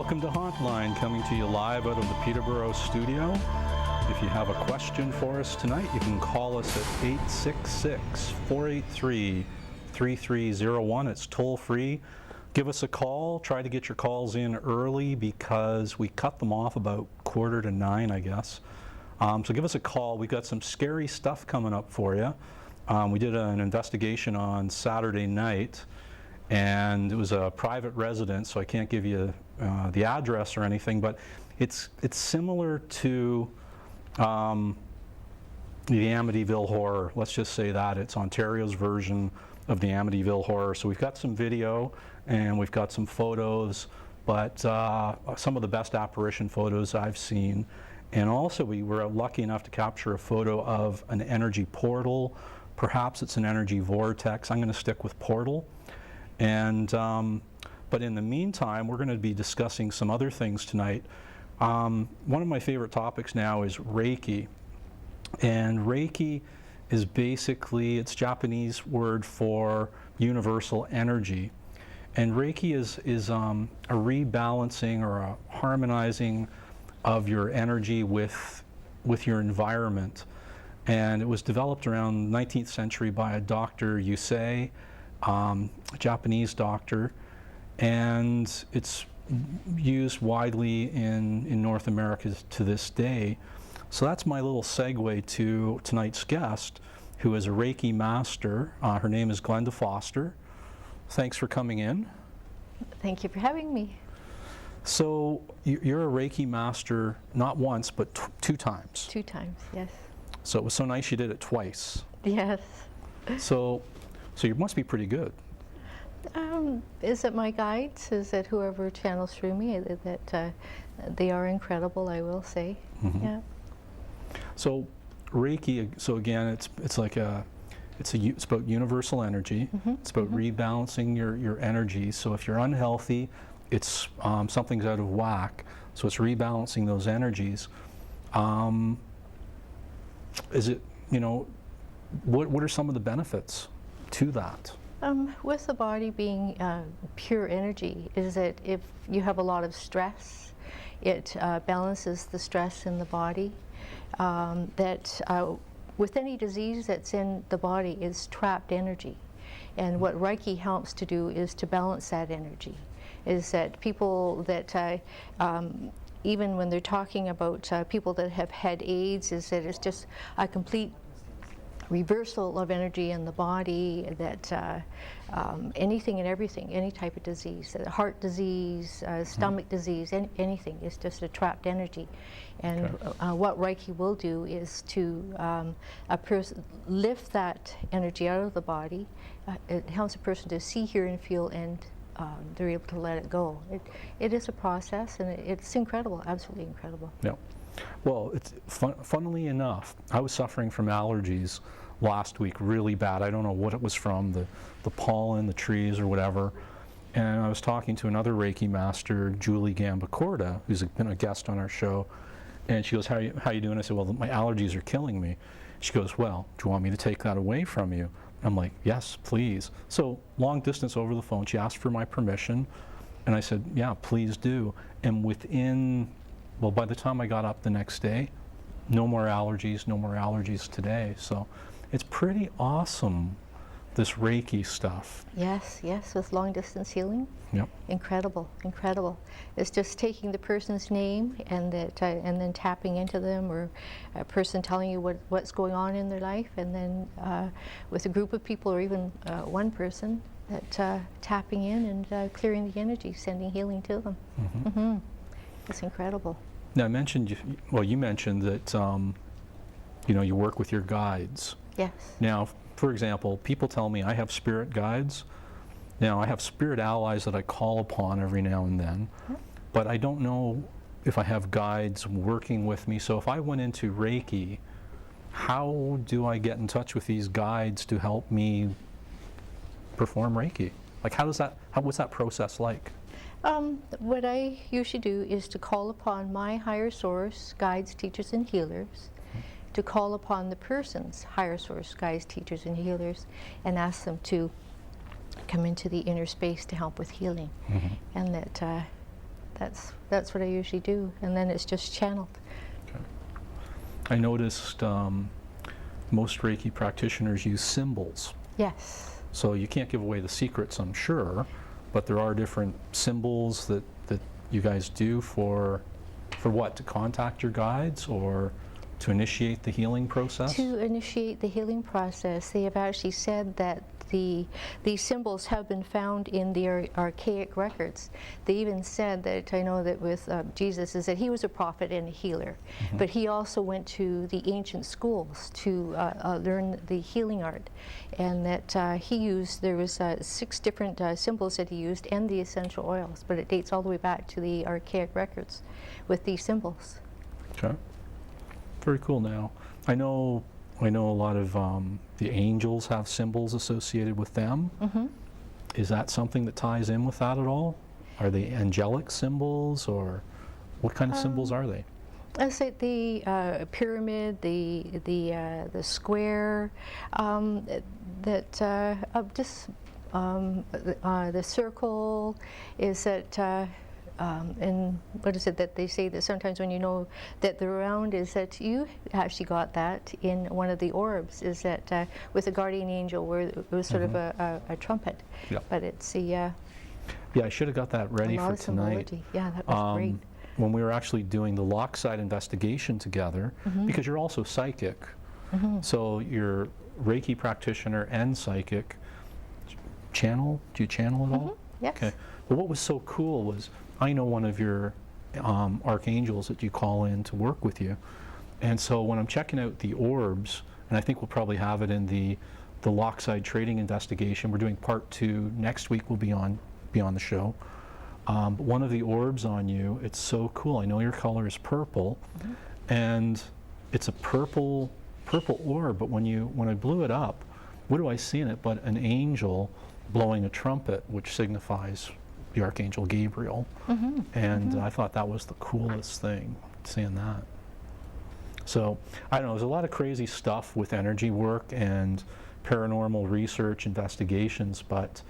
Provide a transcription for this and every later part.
Welcome to Hotline, coming to you live out of the Peterborough studio. If you have a question for us tonight, you can call us at 866-483-3301. It's toll free. Give us a call. Try to get your calls in early because we cut them off about 8:45, I guess. So give us a call. We've got some scary stuff coming up for you. We did an investigation on Saturday night, and it was a private residence, so I can't give you the address or anything, but it's similar to the Amityville Horror. Let's just say that. It's Ontario's version of the Amityville Horror. So we've got some video and we've got some photos, but some of the best apparition photos I've seen. And also we were lucky enough to capture a photo of an energy portal. Perhaps it's an energy vortex. I'm going to stick with portal. And but in the meantime, we're going to be discussing some other things tonight. One of my favorite topics now is Reiki. And Reiki is basically, it's Japanese word for universal energy. And Reiki is a rebalancing or a harmonizing of your energy with your environment. And it was developed around 19th century by a Dr. Yusei, a Japanese doctor, and it's used widely in North America to this day. So that's my little segue to tonight's guest, who is a Reiki master. Her name is Glenda Foster. Thanks for coming in. Thank you for having me. So you're a Reiki master not once, but two times. 2 times, yes. So it was so nice you did it twice. Yes. So you must be pretty good. Is it my guides? Is it whoever channels through me? That they are incredible, I will say. Mm-hmm. Yeah. So Reiki. So again, it's about universal energy. Mm-hmm. It's about rebalancing your energy. So if you're unhealthy, it's something's out of whack. So it's rebalancing those energies. Is it, what are some of the benefits to that? With the body being pure energy, is that if you have a lot of stress, it balances the stress in the body. With any disease that's in the body is trapped energy. And what Reiki helps to do is to balance that energy. Is that people that even when they're talking about people that have had AIDS, is that it's just a complete reversal of energy in the body, that anything and everything, any type of disease, heart disease, stomach disease, anything, is just a trapped energy. And what Reiki will do is to lift that energy out of the body. It helps a person to see, hear, and feel, and they're able to let it go. It is a process, and it's incredible, absolutely incredible. Yeah. Well, it's funnily enough, I was suffering from allergies last week really bad. I don't know what it was from, the pollen, the trees, or whatever. And I was talking to another Reiki master, Julie Gambacorda, who's been a guest on our show. And she goes, how you doing? I said, well, my allergies are killing me. She goes, well, do you want me to take that away from you? I'm like, yes, please. So long distance over the phone, she asked for my permission. And I said, yeah, please do. And by the time I got up the next day, no more allergies today. So it's pretty awesome, this Reiki stuff. Yes, with long distance healing. Yep. Incredible. It's just taking the person's name and then tapping into them, or a person telling you what's going on in their life, and then with a group of people, or even one person, that tapping in and clearing the energy, sending healing to them. Mm-hmm. Mm-hmm. It's incredible. Now, you mentioned that you work with your guides. Yes. Now, for example, people tell me I have spirit guides. Now, I have spirit allies that I call upon every now and then, but I don't know if I have guides working with me. So if I went into Reiki, how do I get in touch with these guides to help me perform Reiki? Like, what's that process like? What I usually do is to call upon my higher source, guides, teachers, and healers, to call upon the person's higher source, guides, teachers, and healers, and ask them to come into the inner space to help with healing. Mm-hmm. And that's what I usually do, and then it's just channeled. Okay. I noticed most Reiki practitioners use symbols. Yes. So you can't give away the secrets, I'm sure, but there are different symbols that you guys do for what? To contact your guides or to initiate the healing process? To initiate the healing process, they have actually said that these symbols have been found in the archaic records. They even said that, I know that with Jesus, is that he was a prophet and a healer, but he also went to the ancient schools to learn the healing art, and that he used, there was 6 different symbols that he used and the essential oils, but it dates all the way back to the archaic records with these symbols. Okay. Very cool. Now, I know a lot of the angels have symbols associated with them. Is that something that ties in with that at all? Are they angelic symbols, or what kind of symbols are they? I say the pyramid, the square, that just the circle is that. And what is it that they say that sometimes when you know that they're around, is that you actually got that in one of the orbs, is that with a guardian angel where it was sort of a trumpet. Yep. But it's the Yeah, I should have got that ready a lot for of tonight. symbology. Yeah, that was great. When we were actually doing the Lochside investigation together, because you're also psychic, so you're Reiki practitioner and psychic. Channel? Do you channel at all? Yes. Okay. Well, what was so cool was I know one of your archangels that you call in to work with you, and so when I'm checking out the orbs, and I think we'll probably have it in the Lochside trading investigation. We're doing part 2 next week. We'll be on the show. But one of the orbs on you, it's so cool. I know your color is purple, and it's a purple orb. But when I blew it up, what do I see in it but an angel blowing a trumpet, which signifies the Archangel Gabriel. And I thought that was the coolest thing, seeing that. So, I don't know, there's a lot of crazy stuff with energy work and paranormal research, investigations, but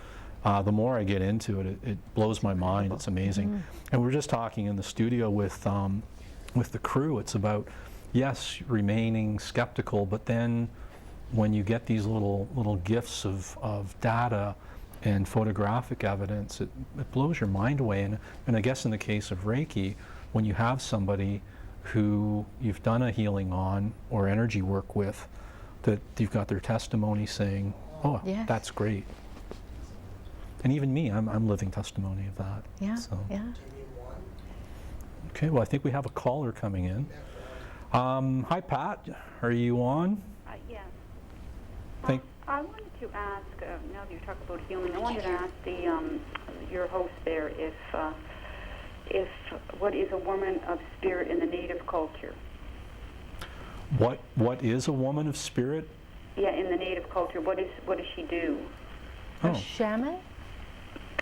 the more I get into it, it blows my mind. It's amazing. And we're just talking in the studio with the crew. It's about, yes, remaining skeptical, but then when you get these little gifts of data and photographic evidence, it blows your mind away. And I guess in the case of Reiki, when you have somebody who you've done a healing on or energy work with, that you've got their testimony saying, oh, Yes. that's great. And even me, I'm living testimony of that. Yeah, So. yeah. Okay, well, I think we have a caller coming in. Hi, Pat. Are you on? Yes. Thank- I wanted to ask, now that you talk about healing, I wanted to ask your host there if what is a woman of spirit in the Native culture? What is a woman of spirit? Yeah, in the Native culture, what does she do? A Oh. shaman?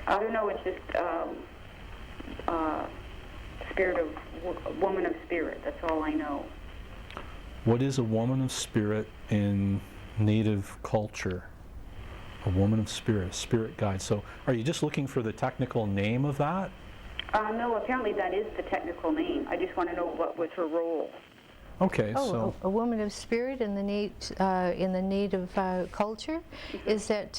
I don't know. It's just spirit of woman of spirit. That's all I know. What is a woman of spirit in Native culture? A woman of spirit, spirit guide. So are you just looking for the technical name of that? No, apparently that is the technical name. I just want to know what was her role. Okay, Oh, so a woman of spirit in the native culture is that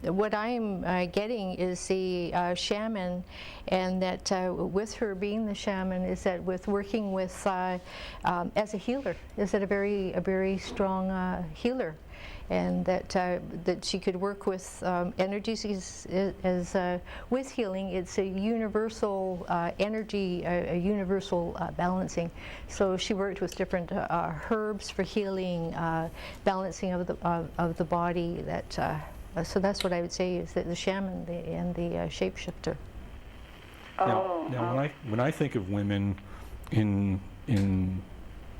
what I'm getting is the shaman, and that with her being the shaman is that with working with as a healer, is that a very strong healer, and that she could work with energies as with healing. It's a universal energy, a universal balancing. So she worked with different herbs for healing, balancing of the body. So that's what I would say is that the shaman and the shapeshifter. now when I think of women in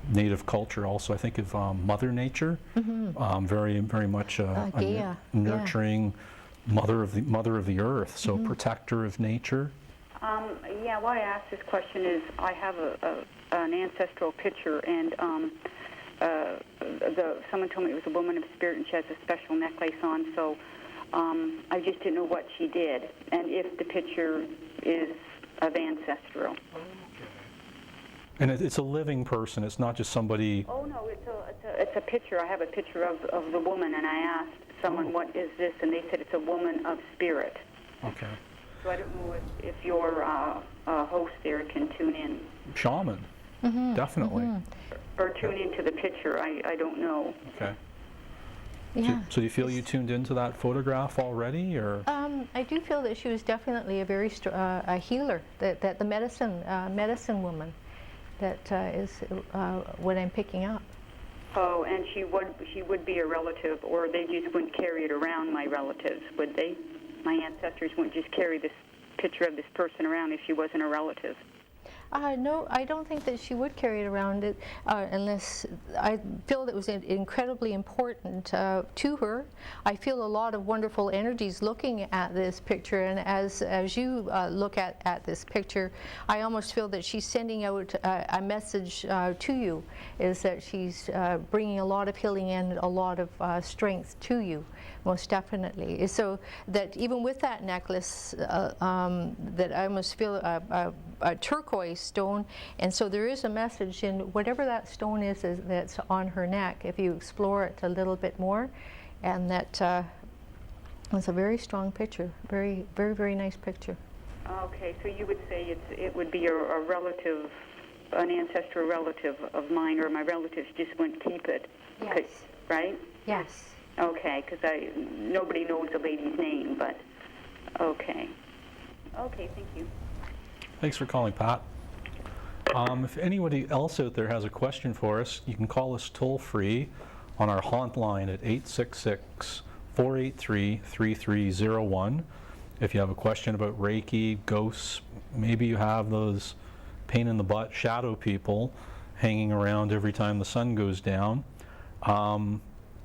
Native culture, also I think of Mother Nature, very much a Gaia, nurturing mother of the earth, so protector of nature. Yeah, why I asked this question is I have an ancestral picture, and someone told me it was a woman of spirit, and she has a special necklace on. So I just didn't know what she did, and if the picture is of ancestral. And it's a living person. It's not just somebody. Oh no, it's a picture. I have a picture of the woman, and I asked someone, "What is this?" And they said it's a woman of spirit. Okay. So I don't know if your host there can tune in. Shaman. Definitely. Or tune into the picture. I don't know. Okay. Yeah. So do you feel you tuned into that photograph already, or? I do feel that she was definitely a very a healer. That the medicine woman, that is what I'm picking up. Oh, and she would be a relative, or they just wouldn't carry it around, my relatives, would they? My ancestors wouldn't just carry this picture of this person around if she wasn't a relative. No, I don't think that she would carry it around unless I feel that it was incredibly important to her. I feel a lot of wonderful energies looking at this picture, and as you look at this picture, I almost feel that she's sending out a message to you, is that she's bringing a lot of healing and a lot of strength to you, most definitely. So that even with that necklace, that I almost feel a turquoise stone, and so there is a message in whatever that stone is that's on her neck, if you explore it a little bit more, and that it's a very strong picture, very, very, very nice picture. Okay, so you would say it would be a relative, an ancestral relative of mine, or my relatives just wouldn't keep it. Yes. Right? Yes. Okay, because nobody knows the lady's name, but okay. Okay, thank you. Thanks for calling, Pat. If anybody else out there has a question for us, you can call us toll-free on our haunt line at 866-483-3301. If you have a question about Reiki, ghosts, maybe you have those pain-in-the-butt shadow people hanging around every time the sun goes down,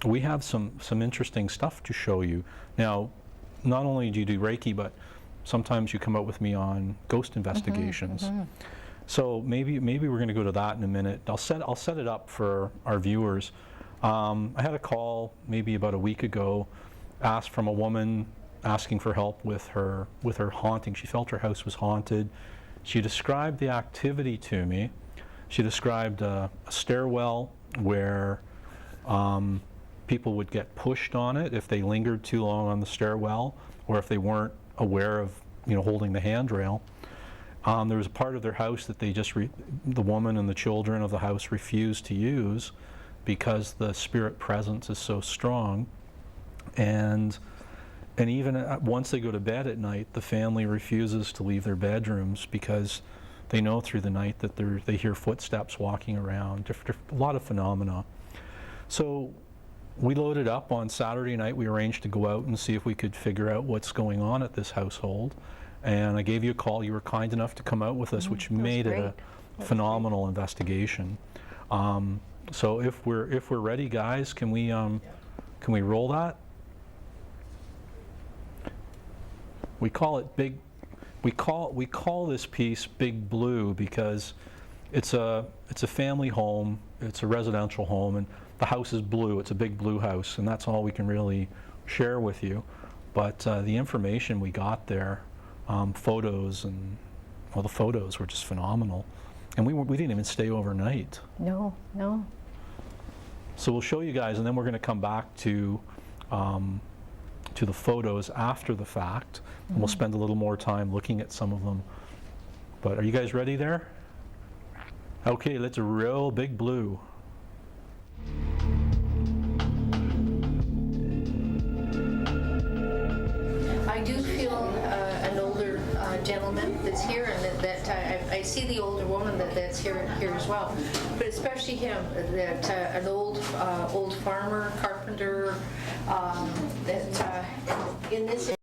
we have some interesting stuff to show you. Now, not only do you do Reiki, but sometimes you come out with me on ghost investigations. So maybe we're going to go to that in a minute. I'll set it up for our viewers. I had a call maybe about a week ago, asked from a woman asking for help with her haunting. She felt her house was haunted. She described the activity to me. She described a stairwell where people would get pushed on it if they lingered too long on the stairwell, or if they weren't aware of, holding the handrail. There was a part of their house that they just, the woman and the children of the house refused to use because the spirit presence is so strong. And even once they go to bed at night, the family refuses to leave their bedrooms because they know through the night that they hear footsteps walking around, a lot of phenomena. So we loaded up on Saturday night. We arranged to go out and see if we could figure out what's going on at this household. And I gave you a call. You were kind enough to come out with us, which made it a phenomenal investigation. So if we're ready, guys, can we roll that? We call it big. We call this piece Big Blue because it's a family home. It's a residential home, and the house is blue. It's a big blue house, and that's all we can really share with you. But the information we got there, photos, and well, the photos were just phenomenal. And we didn't even stay overnight. No. So we'll show you guys, and then we're going to come back to the photos after the fact, and we'll spend a little more time looking at some of them. But are you guys ready there? Okay, let's roll Big Blue. I do feel an older gentleman that's here, and that I see the older woman that's here as well. But especially him, that an old farmer, carpenter, that in this